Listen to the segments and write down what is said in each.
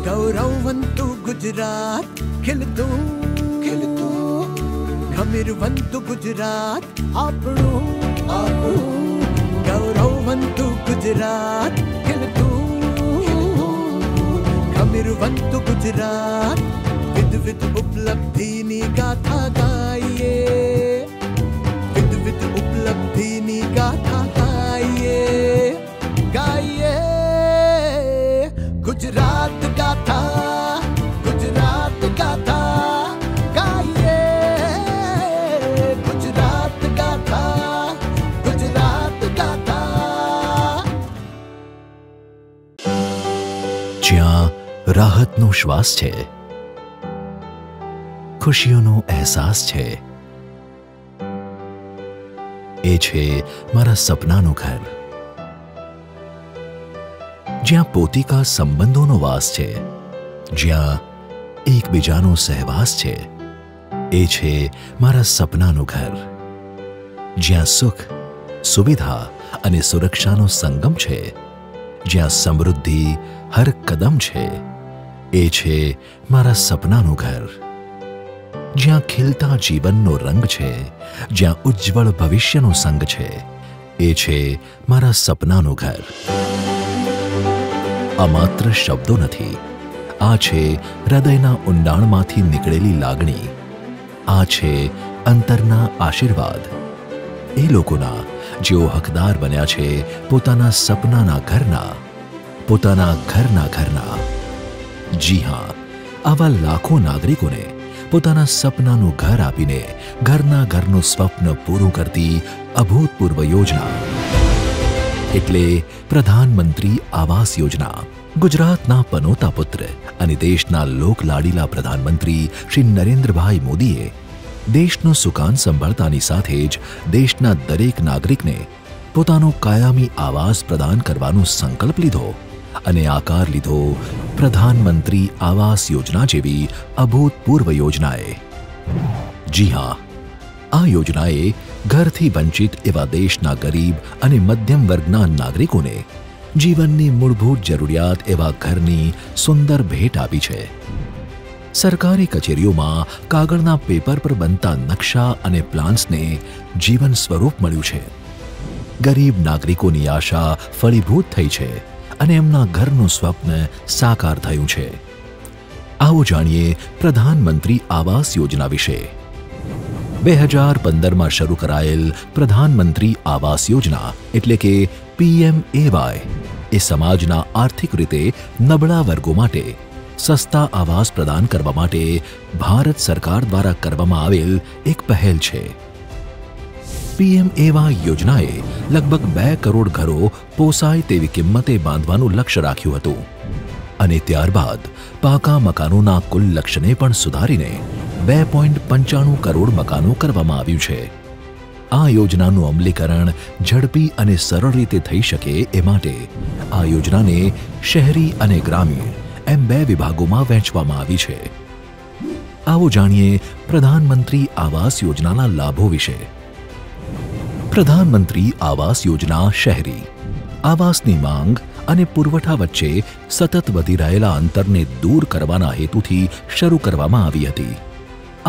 गौरववंतु गुजरात खिलतु खमीरवंतु गुजरात આપણું गौरववंतु गुजरात खिलतु खमीरवंतु गुजरात विध विध उपलब्धिनी गाथा गाઈએ विध विध उपलब्धिनी गाथा गाઈએ गुजरात गाथा गाइए गुजरात गाथा જ્યાં રાહતનો શ્વાસ છે, ખુશીઓનો અહેસાસ છે, એ છે મારા સપનાનું ઘર. જ્યાં પોતિકા સંબંધોનો વાસ છે, જ્યાં એકબીજાનો સહવાસ છે, એ છે મારા સપનાનું ઘર. જ્યાં સુખ, સુવિધા અને સુરક્ષાનો સંગમ છે, જ્યાં સમૃદ્ધિ હર કદમ છે, એ છે મારા સપનાનું ઘર. જ્યાં ખીલતા જીવનનો રંગ છે, જ્યાં ઉજ્જવળ ભવિષ્યનો સંગ છે, એ છે મારા સપનાનું ઘર. આ માત્ર શબ્દો નથી, આ છે હૃદયના ઊંડાણમાંથી નીકળેલી લાગણી. આ છે અંતરના આશીર્વાદ એ લોકોના જેઓ હકદાર બન્યા છે પોતાના સપનાના ઘરના, પોતાના ઘરના. જી હા, આવા લાખો નાગરિકોને પોતાના સપનાનું ઘર આપીને ઘરનું સ્વપ્ન પૂરું કરતી અભૂતપૂર્વ યોજના એટલે પ્રધાનમંત્રી આવાસ યોજના. ગુજરાતના પનોતા પુત્ર અને દેશના લોકલાડીલા પ્રધાનમંત્રી શ્રી નરેન્દ્રભાઈ મોદીએ દેશનું સુકાન સંભાળતાની સાથે જ દેશના દરેક નાગરિકને પોતાનો કાયમી આવાસ પ્રદાન કરવાનો સંકલ્પ લીધો અને આકાર લીધો પ્રધાનમંત્રી આવાસ યોજના જેવી અભૂતપૂર્વ યોજનાએ. જી હા, આ યોજનાએ ઘરથી વંચિત એવા દેશના ગરીબ અને મધ્યમ વર્ગના નાગરિકોને જીવનની મૂળભૂત જરૂરિયાત એવા ઘરની સુંદર ભેટ આપી છે. સરકારી કચેરીઓમાં કાગળના પેપર પર બનતા નકશા અને પ્લાન્સને જીવન સ્વરૂપ મળ્યું છે. ગરીબ નાગરિકોની આશા ફળીભૂત થઈ છે અને એમના ઘરનું સ્વપ્ન સાકાર થયું છે. આવો જાણીએ પ્રધાનમંત્રી આવાસ યોજના વિશે. 2015માં શરૂ કરાયેલ પ્રધાનમંત્રી આવાસ યોજના એટલે કે PMAY એ સમાજના આર્થિક રીતે નબળા વર્ગો માટે સસ્તા આવાસ પ્રદાન કરવા માટે ભારત સરકાર દ્વારા કરવામાં આવેલ એક પહેલ છે. PMAY યોજનાએ લગભગ 2 કરોડ ઘરો પોસાય તેવી કિંમતે બાંધવાનું લક્ષ્ય રાખ્યું હતું અને ત્યારબાદ પાકા મકાનોના કુલ લક્ષ્યને પણ સુધારીને 2.95 કરોડ મકાનો કરવામાં આવ્યું છે. આ યોજનાનું અમલીકરણ ઝડપી અને સરળ રીતે થઈ શકે એ માટે આ યોજનાને શહેરી અને ગ્રામીણ એમ 2 વિભાગોમાં વહેંચવામાં આવી છે. આવો જાણીએ પ્રધાનમંત્રી આવાસ યોજનાના લાભો વિશે. પ્રધાનમંત્રી આવાસ યોજના શહેરી આવાસની માંગ અને પુરવઠા વચ્ચે સતત વધી રહેલા અંતરને દૂર કરવાના હેતુથી શરૂ કરવામાં આવી હતી.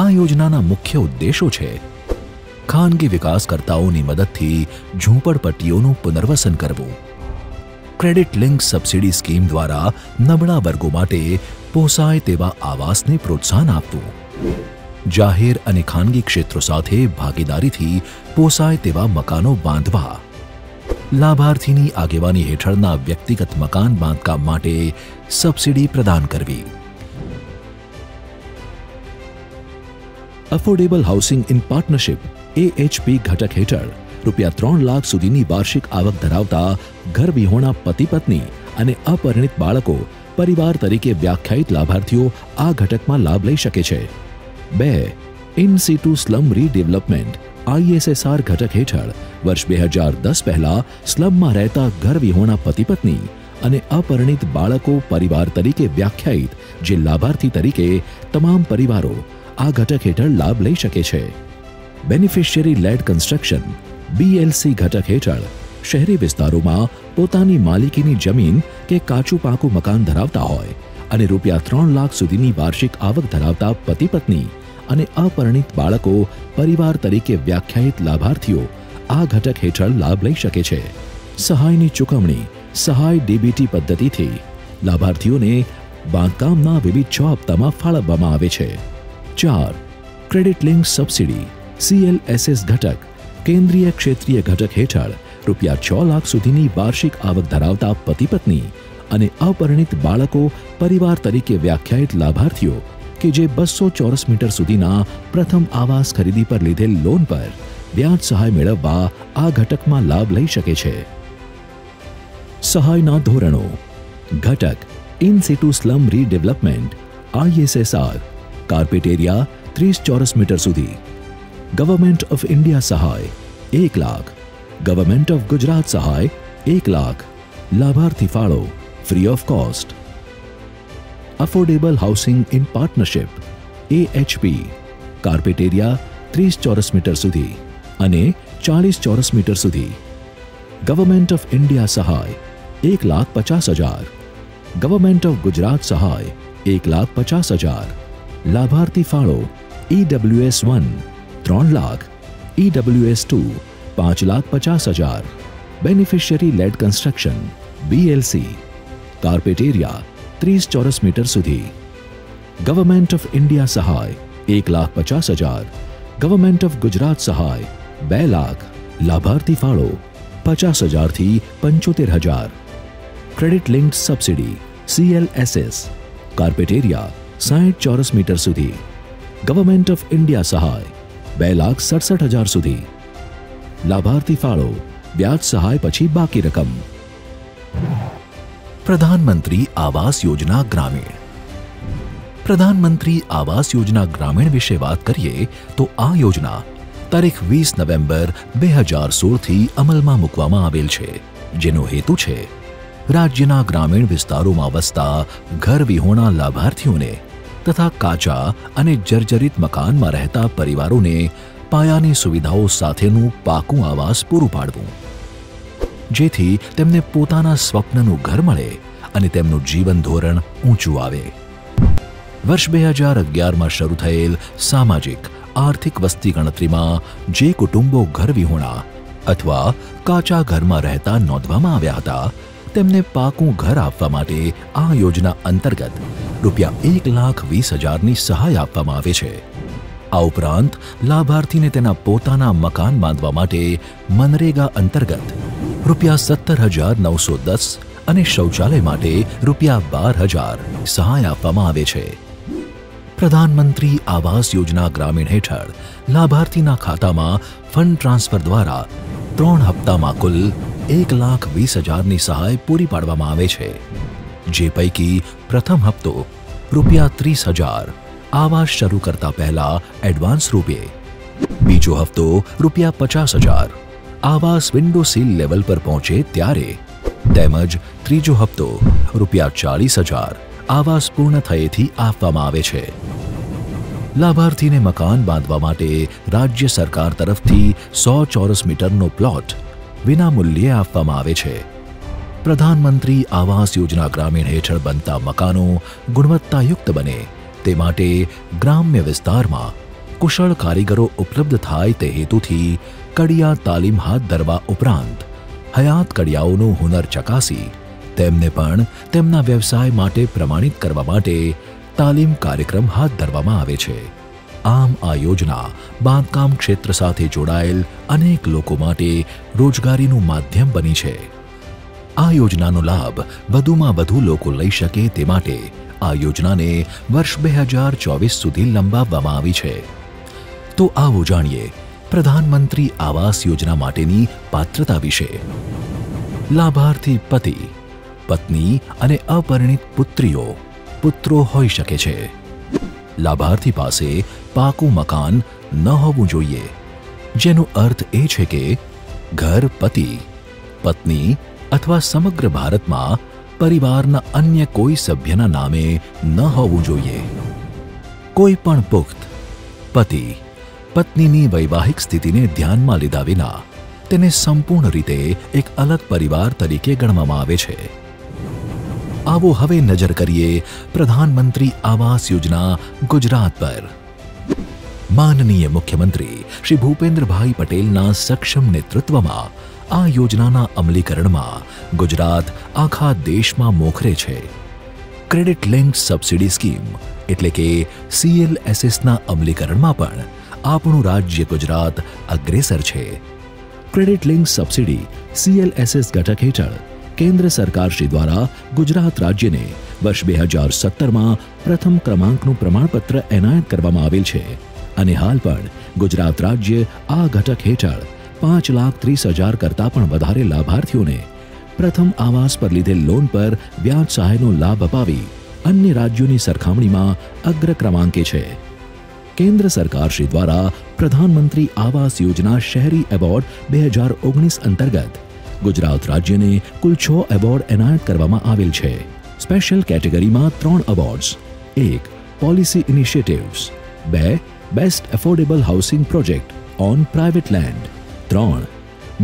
આ યોજનાના મુખ્ય ઉદ્દેશો છે: ખાનગી વિકાસકર્તાઓની મદદથી ઝૂંપડપટ્ટીઓનું પુનર્વસન કરવું, ક્રેડિટ લિંક સબસિડી સ્કીમ દ્વારા નબળા વર્ગો માટે પોસાય તેવા આવાસને પ્રોત્સાહન આપવું, જાહેર અને ખાનગી ક્ષેત્રો સાથે ભાગીદારીથી પોસાય તેવા મકાનો બાંધવા, લાભાર્થીની આગેવાની હેઠળના વ્યક્તિગત મકાન બાંધકામ માટે સબસિડી પ્રદાન કરવી. Affordable housing in partnership AHP ઘટક હેઠળ ₹3 લાખ સુધીની વાર્ષિક આવક ધરાવતા ઘર વિહોણા પતિ પત્ની અને અપરિણિત બાળકો પરિવાર તરીકે વ્યાખ્યાયિત લાભાર્થીઓ આ ઘટકમાં લાભ લઈ શકે છે. 2. In situ slum redevelopment ISSR ઘટક હેઠળ વર્ષ 2010 પહેલા સ્લમમાં રહેતા ઘર વિહોણા પતિ પત્ની અને અપરિણિત બાળકો પરિવાર તરીકે વ્યાખ્યાયિત જે લાભાર્થી તરીકે તમામ પરિવારો આ ઘટક હેઠળ લાભ લઈ શકે છે. બેનિફિશિયરી લેડ કન્સ્ટ્રક્શન BLC ઘટક હેઠળ શહેરી વિસ્તારોમાં પોતાની માલિકીની જમીન કે કાચું પાકું મકાન ધરાવતા હોય અને રૂપિયા 3 લાખ સુધીની વાર્ષિક આવક ધરાવતા પતિ પત્ની અને અપરિણીત બાળકો પરિવાર તરીકે વ્યાખ્યાયિત લાભાર્થીઓ આ ઘટક હેઠળ લાભ લઈ શકે છે. સહાયની ચૂકવણી સહાય ડીબીટી પદ્ધતિથી લાભાર્થીઓને બાંધકામના વિવિધ 6 હપ્તામાં ફાળવવામાં આવે છે. 4. ક્રેડિટ લિંક સબસિડી CLSS ઘટક કેન્દ્રીય ક્ષેત્રીય ઘટક હેઠળ રૂપિયા 6 લાખ સુધીની વાર્ષિક આવક ધરાવતા પતિ પત્ની અને અપરિણીત બાળકો પરિવાર તરીકે વ્યાખ્યાયિત લાભાર્થીઓ કે જે 200 ચોરસ મીટર સુધીના પ્રથમ આવાસ ખરીદી પર લીધેલ લોન પર વ્યાજ સહાય મેળવવા આ ઘટકમાં લાભ લઈ શકે છે. સહાયના ધોરણો ઘટક in situ slum redevelopment ISSR carpet area 30 ચોરસ મીટર સુધી. ગવર્મેન્ટ ઓફ ઇન્ડિયા સહાય 1 લાખ. ગવર્મેન્ટ ઓફ ગુજરાત સહાય 1 લાખ. લાભાર્થી ફાળો free of cost. Affordable housing in partnership AHP carpet area 30 ચોરસ મીટર સુધી અને 40 ચોરસ મીટર સુધી. ગવર્મેન્ટ ઓફ ઇન્ડિયા સહાય 1,50,000. ગવર્મેન્ટ ઓફ ગુજરાત સહાય 1,50,000. લાભાર્થી ફાળો EWS1 3 lakh. EWS2 5,50,000. Beneficiary lead construction BLC carpet area 30 ચોરસ મીટર સુધી. ગવર્મેન્ટ ઓફ ઇન્ડિયા સહાય 1,50,000. ગવર્મેન્ટ ઓફ ગુજરાત સહાય 2 લાખ. લાભાર્થી ફાળો 50,000 થી 75,000. Credit linked subsidy CLSS carpet area 60 ચોરસ મીટર સુધી. ગવર્મેન્ટ ઓફ ઇન્ડિયા સહાય 2,67,000 સુધી. લાભાર્થી ફાળો વ્યાજ સહાય પછી બાકી રકમ. પ્રધાનમંત્રી આવાસ યોજના ગ્રામીણ. પ્રધાનમંત્રી આવાસ યોજના ગ્રામીણ વિશે વાત કરીએ તો આ યોજના તારીખ 20 નવેમ્બર 2016થી અમલમાં મૂકવામાં આવેલ છે, જેનો હેતુ છે રાજ્યના ગ્રામીણ વિસ્તારોમાં વસતા ઘર વિહોણા લાભાર્થીઓને તથા કાચા અને જર્જરિત મકાનમાં રહેતા પરિવારોને પાયાની સુવિધાઓ સાથેનું પાકું આવાસ પૂરું પાડવું, જેથી તેમને પોતાના સ્વપ્નનું ઘર મળે અને તેમનું જીવન ધોરણ ઊંચું આવે. વર્ષ 2011માં શરૂ થયેલ સામાજિક આર્થિક વસ્તી ગણતરીમાં જે કુટુંબો ઘર વિહોણા અથવા કાચા ઘરમાં રહેતા નોંધવામાં આવ્યા હતા તેમને પાકું ઘર આપવા માટે આ યોજના અંતર્ગત રૂપિયા 1,20,000ની સહાય આપવામાં આવે છે. આ ઉપરાંત લાભાર્થીને તેના પોતાના મકાન બાંધવા માટે મનરેગા અંતર્ગત રૂપિયા 17,910 અને શૌચાલય માટે રૂપિયા 12,000 સહાય આપવામાં આવે છે. પ્રધાનમંત્રી આવાસ યોજના ગ્રામીણ હેઠળ લાભાર્થીના ખાતામાં ફંડ ટ્રાન્સફર દ્વારા 3 હપ્તામાં કુલ 1,20,000ની સહાય પૂરી પાડવામાં આવે છે, જે પૈકી પ્રથમ હપ્તો રૂપિયા 30,000 આવાસ શરૂ કરતા પહેલા એડવાન્સ રૂપે, બીજો હપ્તો રૂપિયા 50,000 આવાસ વિન્ડો સીલ લેવલ પર પહોંચે ત્યારે, તેમજ ત્રીજો હપ્તો રૂપિયા 40,000 આવાસ પૂર્ણ થયેથી આપવામાં આવે છે. લાભાર્થીને મકાન બાંધવા માટે રાજ્ય સરકાર તરફથી 100 ચોરસ મીટરનો પ્લોટ વિનામૂલ્યે આપવામાં આવે છે. પ્રધાનમંત્રી આવાસ યોજના ગ્રામીણ હેઠળ બનતા મકાનો ગુણવત્તાયુક્ત બને તે માટે ગ્રામ્ય વિસ્તારમાં કુશળ કારીગરો ઉપલબ્ધ થાય તે હેતુથી કડિયા તાલીમ હાથ ધરવા ઉપરાંત હયાત કડિયાઓનું હુનર ચકાસી તેમને પણ તેમના વ્યવસાય માટે પ્રમાણિત કરવા માટે તાલીમ કાર્યક્રમ હાથ ધરવામાં આવે છે. આમ આ યોજના બાંધકામ ક્ષેત્ર સાથે જોડાયેલ અનેક લોકો માટે રોજગારીનું માધ્યમ બની છે. આ યોજનાનો લાભ વધુમાં વધુ લોકો લઈ શકે તે માટે આ યોજનાને વર્ષ 2024 સુધી લંબાવવામાં આવી છે. તો આવો જાણીએ પ્રધાનમંત્રી આવાસ યોજના માટેની પાત્રતા વિશે. લાભાર્થી પતિ, પત્ની અને અપરિણીત પુત્રો હોઈ શકે છે. લાભાર્થી પાસે પાકું મકાન ન હોવું જોઈએ, જેનો અર્થ એ છે કે ઘર પતિ, પત્ની અથવા સમગ્ર ભારતમાં પરિવારના અન્ય કોઈ સભ્યના નામે ન હોવું જોઈએ. કોઈ પણ પુખ્ત પતિ પત્નીની વૈવાહિક સ્થિતિને ધ્યાનમાં લીધા વિના તેને સંપૂર્ણ રીતે એક અલગ પરિવાર તરીકે ગણવામાં આવે છે. આવો હવે નજર કરીએ પ્રધાનમંત્રી આવાસ યોજના ગુજરાત પર. માનનીય મુખ્યમંત્રી શ્રી ભૂપેન્દ્રભાઈ પટેલના સક્ષમ નેતૃત્વમાં આ યોજનાના અમલીકરણમાં ગુજરાત આખા દેશમાં મોખરે છે. ક્રેડિટ લિંક્ડ સબસિડી સ્કીમ એટલે કે CLSSના અમલીકરણમાં પણ આપણું રાજ્ય ગુજરાત અગ્રેસર છે. ક્રેડિટ લિંક સબસિડી CLSS ઘટક હેઠળ કેન્દ્ર સરકાર શ્રી દ્વારા ગુજરાત રાજ્યને વર્ષ 2017માં પ્રથમ ક્રમાંકનું પ્રમાણપત્ર એનાયત કરવામાં આવેલ છે અને હાલ પણ ગુજરાત રાજ્ય આ ઘટક હેઠળ 5,30,000 કરતાં પણ વધારે લાભાર્થીઓને પ્રથમ આવાસ પર લીધેલ લોન પર વ્યાજ સહાયનો લાભ અપાવી અન્ય રાજ્યોની સરખામણીમાં અગ્ર ક્રમાંકે છે. કેન્દ્ર સરકાર શ્રી દ્વારા પ્રધાનમંત્રી આવાસ યોજના શહેરી એવોર્ડ 2019 અંતર્ગત ગુજરાત રાજ્યને કુલ 6 એવોર્ડ એનાયત કરવામાં આવેલ છે. સ્પેશિયલ કેટેગરીમાં 3 awards: 1 policy initiatives, 2 best affordable housing project on private land, 3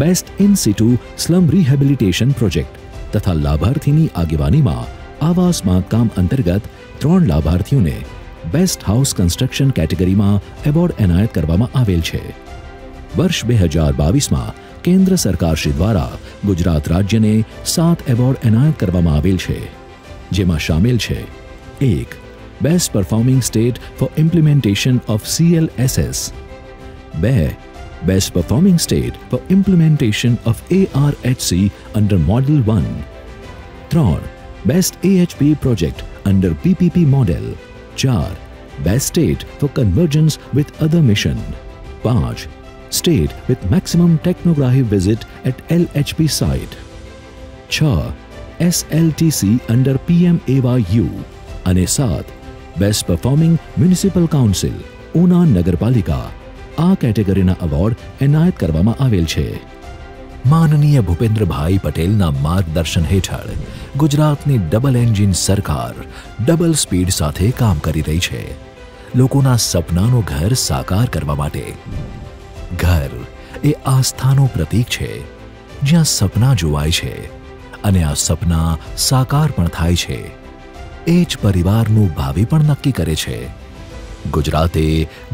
best in situ slum rehabilitation project તથા લાભાર્થીની આગેવાનીમાં આવાસ બાંધકામ અંતર્ગત 3 લાભાર્થીઓને બેસ્ટ હાઉસ કન્સ્ટ્રક્શન કેટેગરીમાં એવોર્ડ એનાયત કરવામાં આવેલ છે. વર્ષ 2022માં કેન્દ્ર સરકાર શ્રી દ્વારા ગુજરાત રાજ્યને 7 એવોર્ડ એનાયત કરવામાં આવેલ છે, જેમાં શામેલ છે: 1 best performing state for implementation of CLSS, 2 best performing state for implementation of ARHC under model 1, 3 best AHP project under PPP model, 4 best state for convergence with other mission, 5 state with maximum technography visit at LHP site, 6 SLTC under PMAYU અને 7 best performing municipal council Una નગરપાલિકા આ કેટેગરીના award એનાયત કરવામાં આવેલ છે. માનનીય ભૂપેન્દ્રભાઈ પટેલના માર્ગદર્શન હેઠળ ગુજરાતની ડબલ એન્જિન સરકાર ડબલ સ્પીડ સાથે કામ કરી રહી છે, લોકોના સપનાનું ઘર સાકાર કરવા માટે. ઘર એ આસ્થાનું પ્રતીક છે, જ્યાં સપના જોવાય છે અને આ સપના સાકાર પણ થાય છે. એ જ પરિવારનું ભાવિ પણ નક્કી કરે છે. ગુજરાતે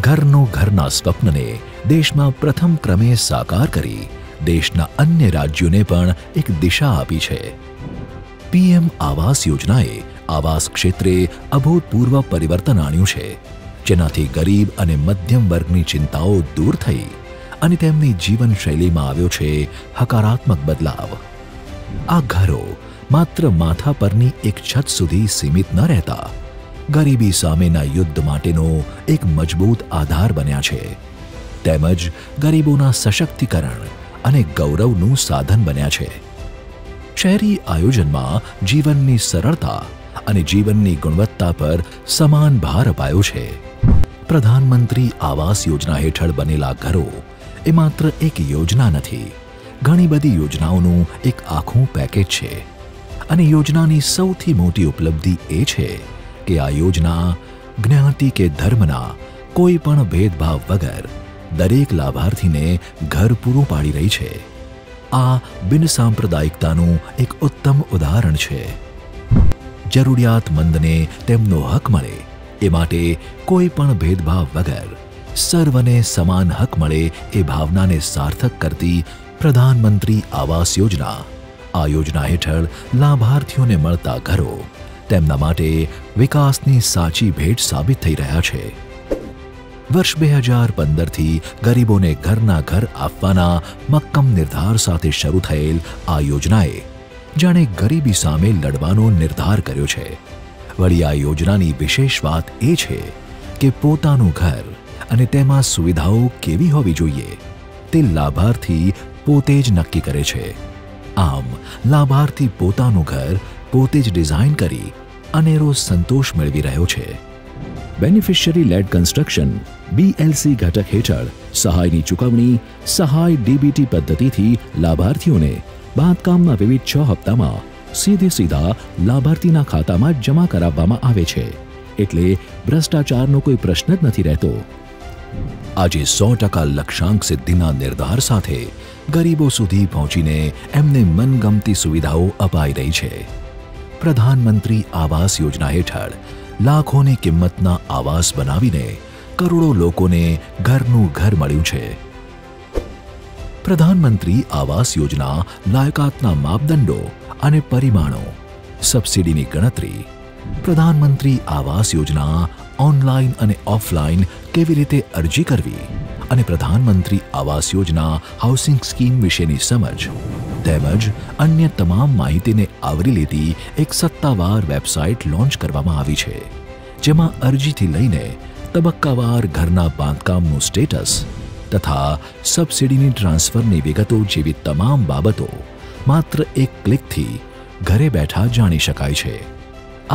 ઘરના સ્વપ્નને દેશમાં પ્રથમ ક્રમે સાકાર કરી દેશના અન્ય રાજ્યોને પણ એક દિશા આપી છે. PM આવાસ યોજનાએ આવાસ ક્ષેત્રે અભૂતપૂર્વ પરિવર્તન આણ્યું છે, જેનાથી ગરીબ અને મધ્યમ વર્ગની ચિંતાઓ દૂર થઈ અને તેમની જીવનશૈલીમાં આવ્યો છે હકારાત્મક બદલાવ. આ ઘરો માત્ર માથા પરની એક છત સુધી સીમિત ન રહેતા ગરીબી સામેના યુદ્ધ માટેનો એક મજબૂત આધાર બન્યા છે, તેમજ ગરીબોના સશક્તિકરણ અને ગૌરવનું સાધન બન્યા છે. શહેરી આયોજનમાં જીવનની સરળતા અને જીવનની ગુણવત્તા પર સમાન ભાર અપાયો છે. પ્રધાનમંત્રી આવાસ યોજના હેઠળ બનેલા ઘરો એ માત્ર એક યોજના નથી, ઘણી બધી યોજનાઓનું એક આખું પેકેજ છે. અને યોજનાની સૌથી મોટી ઉપલબ્ધિ એ છે કે આ યોજના જ્ઞાતિ કે ધર્મના કોઈ પણ ભેદભાવ વગર દરેક લાભાર્થીને ઘર પૂરું પાડી રહી છે. આ બિનસાંપ્રદાયિકતાનું એક ઉત્તમ ઉદાહરણ છે. જરૂરિયાતમંદને તેમનો હક મળે એ માટે કોઈ પણ ભેદભાવ વગર સર્વને સમાન હક મળે એ ભાવનાને સાર્થક કરતી પ્રધાનમંત્રી આવાસ યોજના. આ યોજના હેઠળ લાભાર્થીઓને મળતા ઘરો તેમના માટે વિકાસની સાચી ભેટ સાબિત થઈ રહ્યા છે. વર્ષ 2015થી ગરીબોને ઘરના ઘર આપવાના મક્કમ નિર્ધાર સાથે શરૂ થયેલ આ યોજનાએ જાણે ગરીબી સામે લડવાનો નિર્ધાર કર્યો છે. વળી આ યોજનાની વિશેષ વાત એ છે કે પોતાનું ઘર અને તેમાં સુવિધાઓ કેવી હોવી જોઈએ તે લાભાર્થી પોતે જ નક્કી કરે છે. આમ લાભાર્થી પોતાનું ઘર પોતે જ ડિઝાઇન કરી અનેરો સંતોષ મેળવી રહ્યો છે. બેનિફિશિયરી લેડ કન્સ્ટ્રક્શન BLC ઘટક હેઠળ સહાયની ચૂકવણી સહાય DBT પદ્ધતિથી લાભાર્થીઓને બાંધકામના વિવિધ 6 હપ્તામાં સીધા લાભાર્થીના ખાતામાં જમા કરાવવામાં આવે છે. એટલે ભ્રષ્ટાચારનો કોઈ પ્રશ્ન જ નથી રહેતો. આજે 100% લક્ષ્યાંક સિદ્ધિના નિર્ધાર સાથે ગરીબો સુધી પહોંચીને એમને મનગમતી સુવિધાઓ અપાઈ રહી છે. પ્રધાનમંત્રી આવાસ યોજના હેઠળ લાખોની કિંમતના આવાસ બનાવીને કરોડો લોકોને ઘરનું ઘર મળ્યું છે. પ્રધાનમંત્રી આવાસ યોજના લાયકાતના માપદંડો અને પરિમાણો, સબસિડીની ગણતરી, પ્રધાનમંત્રી આવાસ યોજના ઓનલાઈન અને ઓફલાઈન કેવી રીતે અરજી કરવી અને પ્રધાનમંત્રી આવાસ યોજના હાઉસિંગ સ્કીમ વિશેની સમજ તેમજ અન્ય તમામ માહિતીને આવરી લેતી એક સત્તાવાર વેબસાઇટ લોન્ચ કરવામાં આવી છે, જેમાં અરજીથી લઈને તબક્કાવાર ઘરના બાંધકામનું સ્ટેટસ તથા સબસિડીની ટ્રાન્સફરની વિગતો જેવી તમામ બાબતો માત્ર એક ક્લિકથી ઘરે બેઠા જાણી શકાય છે.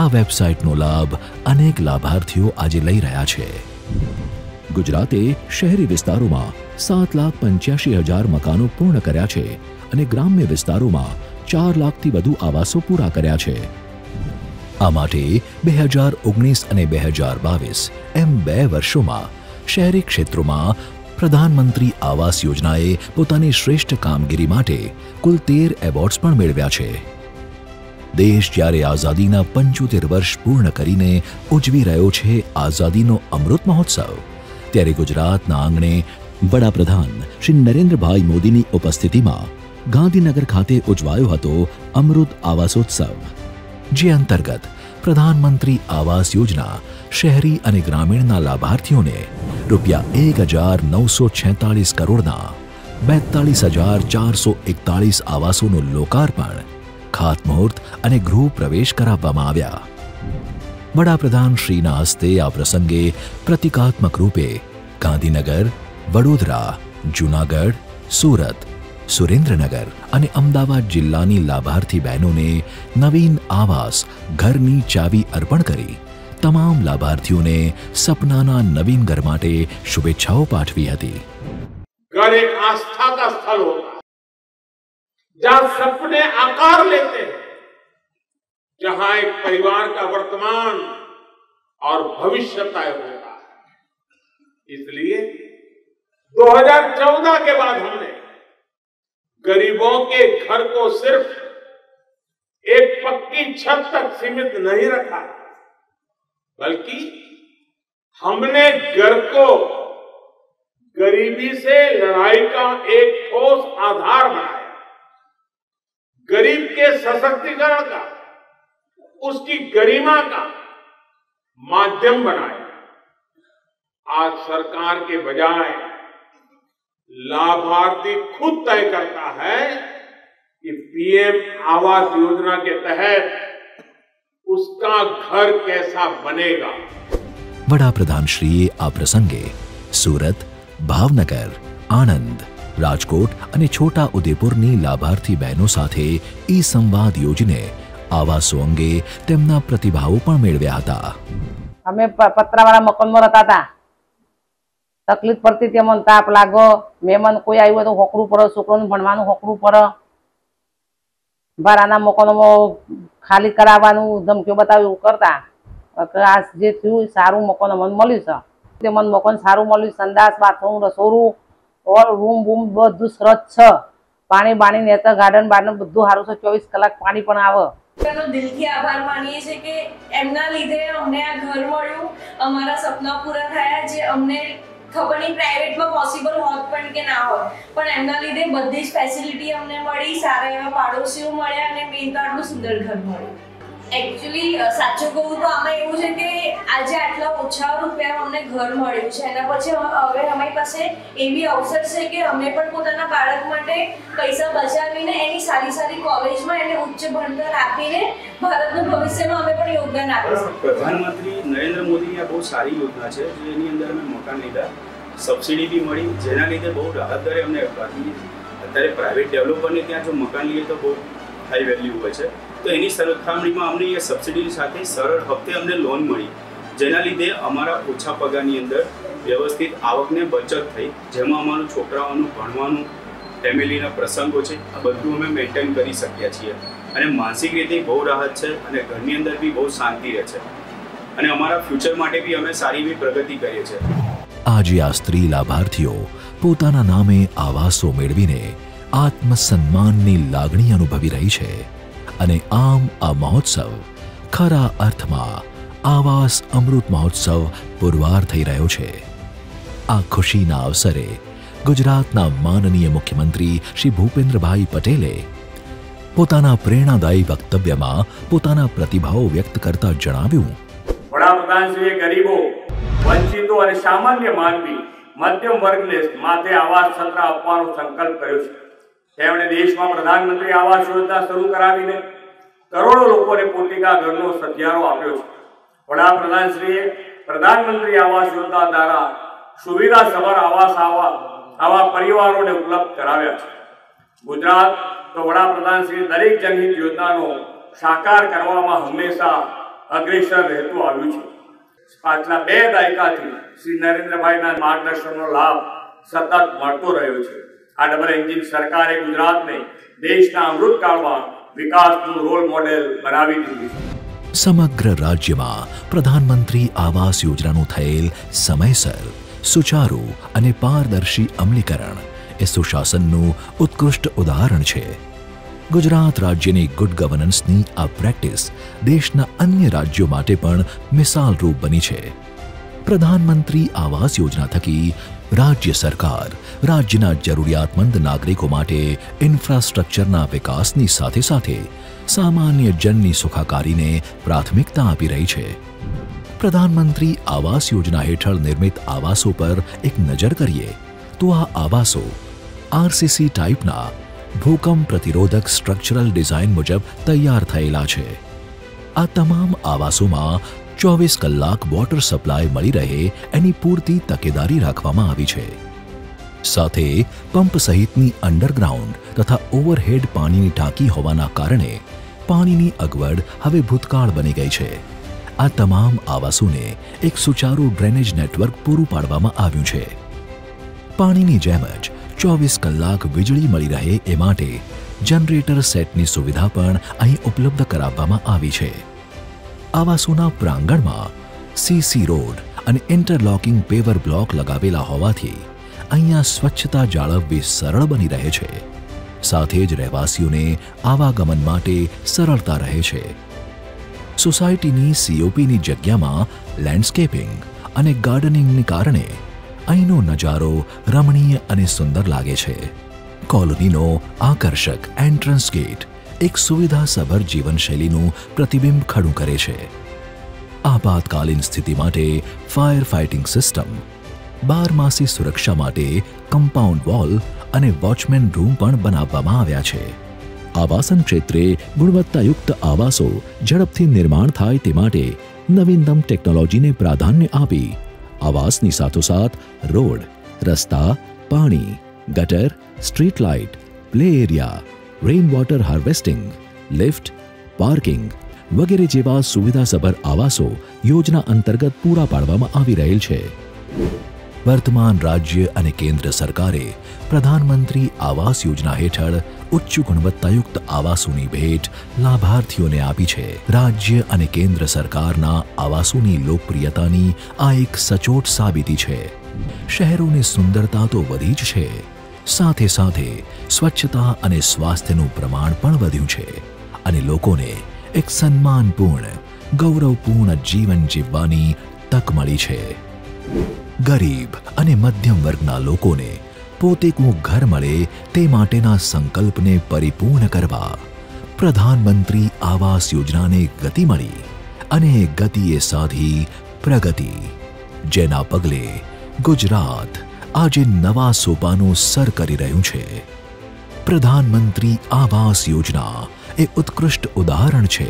આ વેબસાઇટનો લાભ અનેક લાભાર્થીઓ આજે લઈ રહ્યા છે. ગુજરાતે શહેરી વિસ્તારોમાં 7,85,000 મકાનો પૂર્ણ કર્યા છે અને ગ્રામ્ય વિસ્તારોમાં 4 લાખથી વધુ આવાસો પૂરા કર્યા છે. આ માટે 2019 અને 2022 એમ 2 વર્ષોમાં શહેરી ક્ષેત્રોમાં પ્રધાનમંત્રી આવાસ યોજનાએ પોતાની શ્રેષ્ઠ કામગીરી માટે કુલ 13 એવોર્ડ્સ પણ મેળવ્યા છે. દેશ જ્યારે આઝાદીના 75 વર્ષ પૂર્ણ કરીને ઉજવી રહ્યો છે આઝાદીનો અમૃત મહોત્સવ, ત્યારે ગુજરાતના આંગણે વડાપ્રધાન શ્રી નરેન્દ્રભાઈ મોદીની ઉપસ્થિતિમાં ગાંધીનગર ખાતે ઉજવાયો હતો અમૃત આવાસોત્સવ, જે અંતર્ગત પ્રધાનમંત્રી આવાસ યોજના શહેરી અને ગ્રામીણના લાભાર્થીઓને ₹1,946 કરોડના 42,441 આવાસોનું લોકાર્પણ, ખાતમુહૂર્ત અને ગૃહ પ્રવેશ કરાવવામાં આવ્યા. વડાપ્રધાન શ્રીના હસ્તે આ પ્રસંગે પ્રતિકાત્મક રૂપે ગાંધીનગર, વડોદરા, જૂનાગઢ, સુરત, સુરેન્દ્રનગર અને અમદાવાદ જિલ્લાની લાભાર્થી બહેનોને નવીન આવાસ ઘરની ચાવી અર્પણ કરી તમામ લાભાર્થીઓને સપનાના નવીન ઘર માટે શુભેચ્છાઓ પાઠવી હતી. घर एक आस्था का स्थल होता है, जहां सपने आकार लेते हैं, जहां एक परिवार का वर्तमान और भविष्य तय होता है. इसलिए 2014 के बाद हमने गरीबों के घर को सिर्फ एक पक्की छत तक सीमित नहीं रखा, बल्कि हमने घर को गरीबी से लड़ाई का एक ठोस आधार बनाया, गरीब के सशक्तिकरण का, उसकी गरिमा का माध्यम बनाया. आज सरकार के बजाय लाभार्थी खुद तय करता है कि पीएम आवास योजना के तहत उसका घर कैसा बनेगा. વડાપ્રધાન શ્રીએ આ પ્રસંગે સુરત, ભાવનગર, આણંદ, રાજકોટ અને છોટા ઉદેપુરની લાભાર્થી બહેનો સાથે ઈ સંવાદ યોજીને આવાસો અંગે તેમના પ્રતિભાવો પણ મેળવ્યા હતા. અમે પતરાવાળા મકાનમાં રહેતા હતા. તકલીફ પડતી હતી, અમને તાપ લાગો, મહેમાન કોઈ આવ્યું તો હોકરું પડે, છોકરોને ભણવાનું હોકરું પડે, ભાડાના મકાનોમાં ખાલી કરાવવાનું ધમકીઓ બતાવી એવું કરતા. આ જે થયું સારું મકાન અમને મળ્યું છે, તે મને મકાન સારું મળ્યું. સંડાસ, બાથરૂમ, રસોડું, રૂમ બૂમ બધું સરસ છે. પાણી બાણી નેતા ગાર્ડન બાર્ડન બધું સારું છે. 24 કલાક પાણી પણ આવે. દિલથી આભાર માનીએ છીએ કે એમના લીધે અમને આ ઘર મળ્યું, અમારા સપના પૂરા થયા, જે અમને ખબર નહીં પ્રાઇવેટમાં પોસિબલ હોત પણ કે ના હોત, પણ એમના લીધે બધી જ ફેસિલિટી અમને મળી, સારા એવા પાડોશીઓ મળ્યા અને મેઇન તો આટલું સુંદર ઘર મળ્યું. એકચ્યુઅલી સાચું કહું તો આમાં એવું છે કે આજે આટલા ઓછા રૂપિયા અમને ઘર મળ્યું છે, એના પછી હવે અમારી પાસે એવી અવસર છે કે અમે પણ પોતાના બાળક માટે પૈસા બચાવીને એની સારી સારી કોલેજમાં એને ઉચ્ચ ભણતર આપીને ભારતનું ભવિષ્યમાં અમે પણ યોગદાન આપીશું. પ્રધાનમંત્રી નરેન્દ્ર મોદીની આ બહુ સારી યોજના છે, જેની અંદર અમે મકાન લીધા, સબસિડી બી મળી, જેના લીધે બહુ રાહત દરે અમને હતી. અત્યારે પ્રાઇવેટ ડેવલપરને ત્યાં જો મકાન લઈએ તો બહુ હાઈ વેલ્યુ હોય છે, તો એની સરખામણીમાં અમને એ સબસિડી સાથે સરળ હપ્તે અમને લોન મળી, જેના લીધે અમારા ઓછા પગારની અંદર વ્યવસ્થિત આવકને બચત થઈ, જેમાં અમારું છોકરાઓનું ભણવાનું, ફેમિલીના પ્રસંગો છે, આ બધું અમે મેન્ટેન કરી શક્યા છીએ. અને માનસિક રીતે બહુ રાહત છે અને ઘરની અંદર બી બહુ શાંતિ રહે છે અને અમારા ફ્યુચર માટે બી અમે સારી એવી પ્રગતિ કરીએ છીએ. આજે આ સ્ત્રી લાભાર્થીઓ પોતાના નામે આવાસો મેળવીને આત્મસન્માનની લાગણી અનુભવી રહી છે અને આમ આ મહોત્સવ ખરા અર્થમાં આવાસ અમૃત મહોત્સવ પુરવાર થઈ રહ્યો છે। આ ખુશીના અવસરે ગુજરાતના માનનીય મુખ્યમંત્રી શ્રી ભૂપેન્દ્રભાઈ પટેલે પોતાના પ્રેરણાદાયી વક્તવ્યમાં પોતાના પ્રતિભાવો વ્યક્ત કરતા જણાવ્યું, વડાપ્રધાનશ્રીએ ગરીબો, વંચિતો અને સામાન્ય માનવી મધ્યમ વર્ગને માથે આવાસ છત્ર આપવાનો સંકલ્પ કર્યો છે। તેમણે દેશમાં પ્રધાનમંત્રી આવાસ યોજના શરૂ કરાવીને કરોડો લોકોને પોતિકા ઘરનો સધિયારો આપ્યો છે। વડાપ્રધાનશ્રીએ પ્રધાનમંત્રી આવાસ યોજના દ્વારા સુવિધાસભર આવાસ આવા પરિવારોને ઉપલબ્ધ કરાવ્યા છે। ગુજરાત તો વડાપ્રધાનશ્રી દરેક જનહિત યોજનાનો સાકાર કરવામાં હંમેશા અગ્રેસર રહેતું આવ્યું છે। પાછલા 2 દાયકાથી શ્રી નરેન્દ્રભાઈના માર્ગદર્શનનો લાભ સતત મળતો રહ્યો છે। આ ડબલ એન્જિન સરકારે ગુજરાતને દેશના અમૃતકાળમાં વિકાસનું રોલ મોડેલ બનાવી દીધું છે। સમગ્ર રાજ્યમાં પ્રધાનમંત્રી આવાસ યોજનાનું થયેલ સમયસર, સુચારુ અને પારદર્શી અમલીકરણ એ સુશાસનનું ઉત્કૃષ્ટ ઉદાહરણ છે। ગુજરાત રાજ્યની ગુડ ગવર્નન્સની આ પ્રેક્ટિસ દેશના અન્ય રાજ્યો માટે પણ મિસાલરૂપ બની છે। પ્રધાનમંત્રી આવાસ યોજના થકી રાજ્ય સરકાર રાજ્યના જરૂરિયાતમંદ નાગરિકો માટે ઇન્ફ્રાસ્ટ્રક્ચરના વિકાસની સાથે સાથે સામાન્ય જનની સુખાકારીને પ્રાથમિકતા આપી રહી છે। પ્રધાનમંત્રી આવાસ યોજના હેઠળ નિર્મિત આવાસો પર એક નજર કરીએ તો આ આવાસો આરસીસી ટાઈપના ભૂકંપ પ્રતિરોધક સ્ટ્રક્ચરલ ડિઝાઇન મુજબ તૈયાર થયેલા છે। આ તમામ આવાસોમાં 24 કલાક વોટર સપ્લાય મળી રહે એની પૂરતી તકેદારી રાખવામાં આવી છે। સાથે પંપ સહિતની અંડરગ્રાઉન્ડ તથા ઓવરહેડ પાણીની ટાંકી હોવાના કારણે પાણીની અગવડ હવે ભૂતકાળ બની ગઈ છે। આ તમામ આવાસોને એક સુચારુ ડ્રેનેજ નેટવર્ક પૂરું પાડવામાં આવ્યું છે। પાણીની જેમ જ 24 કલાક વીજળી મળી રહે એ માટે જનરેટર સેટની સુવિધા પણ અહીં ઉપલબ્ધ કરાવવામાં આવી છે। આવાસોના પ્રાંગણમાં સીસી રોડ અને ઇન્ટરલોકિંગ પેવર બ્લોક લગાવેલા હોવાથી અહીંયા સ્વચ્છતા જાળવવી સરળ બની રહે છે। સાથે જ રહેવાસીઓને આવાગમન માટે સરળતા રહે છે। સોસાયટીની સીઓપીની જગ્યામાં લેન્ડસ્કેપિંગ અને ગાર્ડનિંગને કારણે અહીંનો નજારો રમણીય અને સુંદર લાગે છે। કોલોનીનો આકર્ષક એન્ટ્રન્સ ગેટ એક સુવિધાસભર જીવનશૈલીનું પ્રતિબિંબ ખડું કરે છે। આપાતકાલીન સ્થિતિ માટે ફાયર ફાઇટિંગ સિસ્ટમ, 12માસી સુરક્ષા માટે કમ્પાઉન્ડ વોલ અને વોચમેન રૂમ પણ બનાવવામાં આવ્યા છે। આવાસન ક્ષેત્રે ગુણવત્તાયુક્ત આવાસો ઝડપથી નિર્માણ થાય તે માટે નવીનતમ ટેકનોલોજીને પ્રાધાન્ય આપી આવાસની સાથોસાથ રોડ, રસ્તા, પાણી, ગટર, street light, play area, rain water harvesting, lift, parking વગેરે જેવા સુવિધાસભર આવાસો યોજના અંતર્ગત પૂરા પાડવામાં આવી રહેલ છે। વર્તમાન રાજ્ય અને કેન્દ્ર સરકારે પ્રધાનમંત્રી આવાસ યોજના હેઠળ ઉચ્ચ ગુણવત્તાયુક્ત આવાસોની ભેટ લાભાર્થીઓને આપી છે। રાજ્ય અને કેન્દ્ર સરકારના આવાસોની લોકપ્રિયતાની આ એક સચોટ સાબિતી છે। શહેરોની સુંદરતા તો વધી જ છે, સાથે સાથે સ્વચ્છતા અને સ્વાસ્થ્યનું પ્રમાણ પણ વધ્યું છે અને લોકોને એક સન્માનપૂર્ણ, ગૌરવપૂર્ણ જીવન જીવવાની તક મળી છે। ગરીબ અને મધ્યમ વર્ગના લોકોને પોતેકું ઘર મળે તે માટેના સંકલ્પને પરિપૂર્ણ કરવા પ્રધાનમંત્રી આવાસ યોજનાને ગતિ મળી અને ગતિએ સાધી પ્રગતિ, જેના પગલે ગુજરાત આજે નવા સોપાનું સર કરી રહ્યું છે। પ્રધાનમંત્રી આવાસ યોજના એ ઉત્કૃષ્ટ ઉદાહરણ છે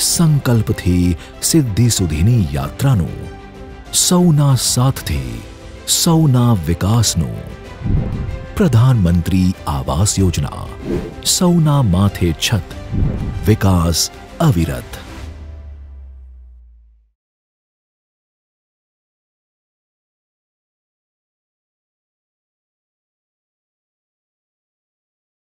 સંકલ્પથી સિદ્ધિ સુધીની યાત્રાનું, સૌના સાથથી સૌના વિકાસનું। પ્રધાનમંત્રી આવાસ યોજના, સૌના માથે છત, વિકાસ અવિરત।